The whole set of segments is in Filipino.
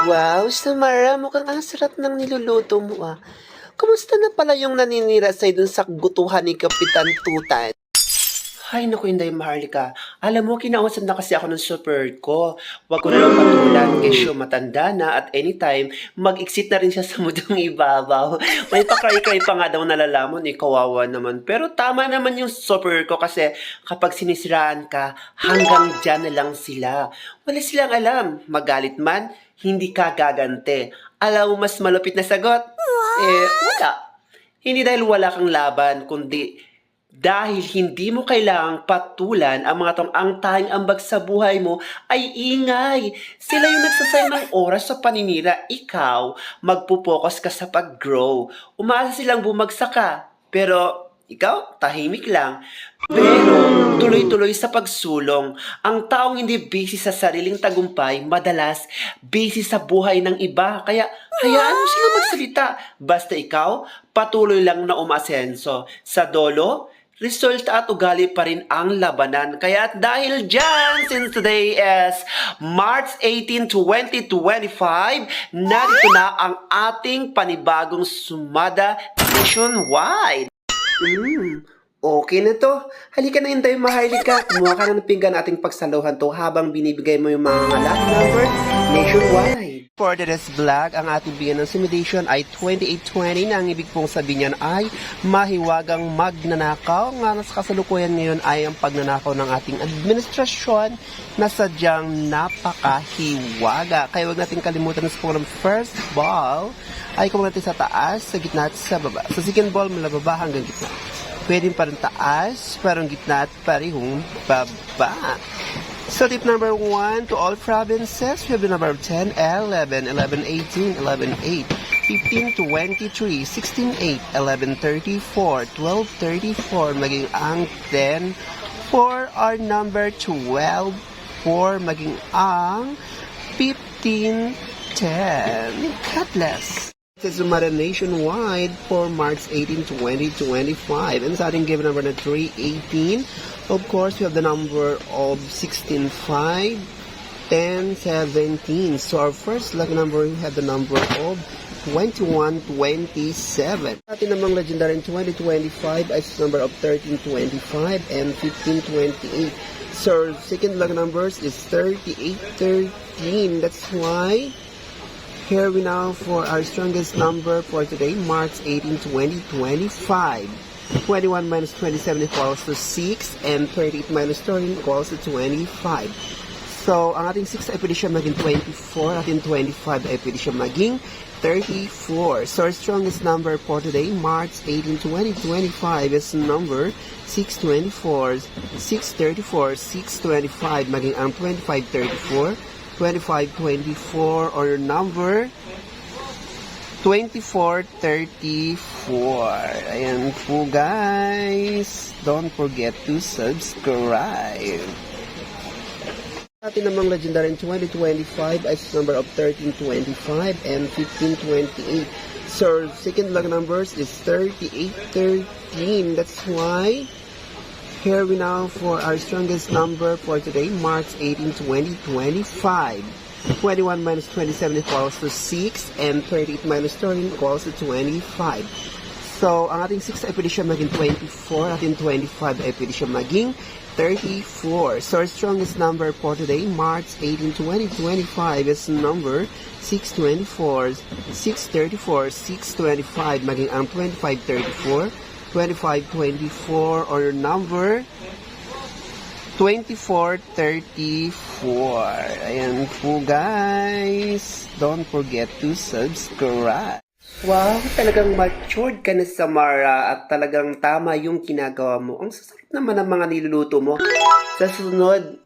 Wow, Samara, mukhang ang sarap ng niluluto mo ah. Kumusta na pala yung naninira sa'yo dun sa gutuhan ni Kapitan Tutan? Hay naku, Inday Maharlika. Alam mo, kinausap na kasi ako ng super ko. Huwag ko na lang patulan, kesyo matanda na at anytime, mag-exit na rin siya sa mudong ibabaw. May pakray-kray pa nga daw nalalaman, kawawa naman. Pero tama naman yung super ko kasi kapag sinisiraan ka, hanggang dyan na lang sila. Wala silang alam. Magalit man, hindi ka gagante. Alam mo mas malupit na sagot? Wala. Hindi dahil wala kang laban, kundi dahil hindi mo kailangang patulan ang mga taong ang tanging ambag sa buhay mo ay ingay. Sila yung nagsasayang ng oras sa paninira. Ikaw, magpupokus ka sa pag-grow. Umaasa silang bumagsak ka. Pero ikaw, tahimik lang. Pero tuloy-tuloy sa pagsulong. Ang taong hindi busy sa sariling tagumpay, madalas busy sa buhay ng iba. Kaya hayaan mo sila magsalita. Basta ikaw, patuloy lang na umasenso. Sa dolo, resulta at ugali pa rin ang labanan. Kaya dahil dyan, since today is March 18, 2025, narito na ang ating panibagong sumada nationwide. Okay na to. Halika na, Inday Maharlika. Kumuha ka na ng pinggan ating pagsaluhan to habang binibigay mo yung mga last number nationwide. For today's vlog, ang ating bigyan ng simulation ay 2820 na ang ibig pong sabihin niyan ay mahiwagang magnanakaw. Nga nasa kasalukuyan ngayon ay ang pagnanakaw ng ating administrasyon na sadyang napakahiwaga. Kaya huwag natin kalimutan sa ng first ball ay kung natin sa taas, sa gitna at sa baba. Sa second ball, mula baba hanggang gitna. Pwede pa rin taas, parang gitna at parehong baba. So tip number 1 to all provinces, we have the number of 10, 11, 11, 18, 11, 8, 15, 23, 16, 8, 11, 34, 12, 34, maging ang 10, for our number 12, 4, maging ang 15, 10. God bless. It's Sumada nationwide for March 18, 2025. And sa ating given number na 318, of course, we have the number of 16, 5, 10, 17. So our first lucky number, we have the number of 21, 27. Ating namang legendary in 2025 is the number of 13, 25 and 15, 28. So our second lucky numbers is 38, 13. That's why here we now for our strongest number for today, March 18, 2025. 21 minus 27 equals to 6, and 38 minus 13 equals to 25. So, ang ating 6 ay pwede siya maging 24, ating 25 ay pwede siya maging 34. So, our strongest number for today, March 18, 2025 is number 624, 634, 625, maging ang 2534, 2524 or number 2434. Ayan po guys. Don't forget to subscribe. Atin namang legendary in 2025 is number of 1325 and 1528. So second lucky numbers is 3813. That's why here we now for our strongest number for today, March 18, 2025. 21 minus 27 equals to 6, and 38 minus 13 equals to 25. So, ang ating 6 ay pwede siya maging 24, ating 25 ay pwede siya maging 34. So, our strongest number for today, March 18, 2025 is number 624, 634, 625, maging ang 2534, 2524 or number 2434. Ayan po guys. Don't forget to subscribe. Wow, talagang matured ka na, Samara, at talagang tama yung ginagawa mo. Ang sasarap naman ng mga niluluto mo. Sa susunod,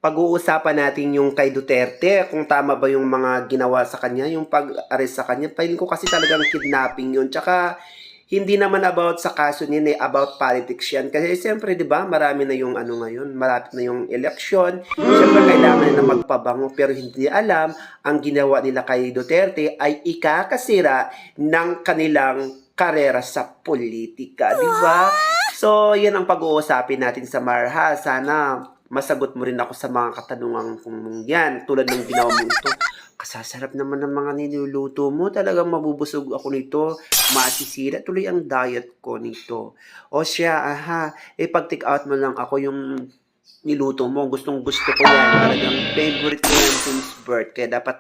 pag-uusapan natin yung kay Duterte, kung tama ba yung mga ginawa sa kanya, yung pag-arrest sa kanya. Feeling ko kasi talagang kidnapping yun. Tsaka, hindi naman about sa kaso niya, about politics yan. Kasi siyempre, di ba, marami na yung ano ngayon, malapit na yung eleksyon. Siyempre, kailangan na magpabango, pero hindi alam, ang ginawa nila kay Duterte ay ikakasira ng kanilang karera sa politika, di ba? So, yan ang pag-uusapin natin sa Marha. Sana masagot mo rin ako sa mga katanungan kung yan, tulad ng ginawa mo ito. Kasasarap naman ng mga niluluto mo. Talagang mabubusog ako nito. Masisira tuloy ang diet ko nito. O siya, aha, pag-take out mo lang ako yung niluto mo. Gustong gusto ko yan. Talagang favorite ko yan since birth. Kaya dapat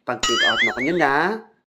pag-take out mo ko yun, ha?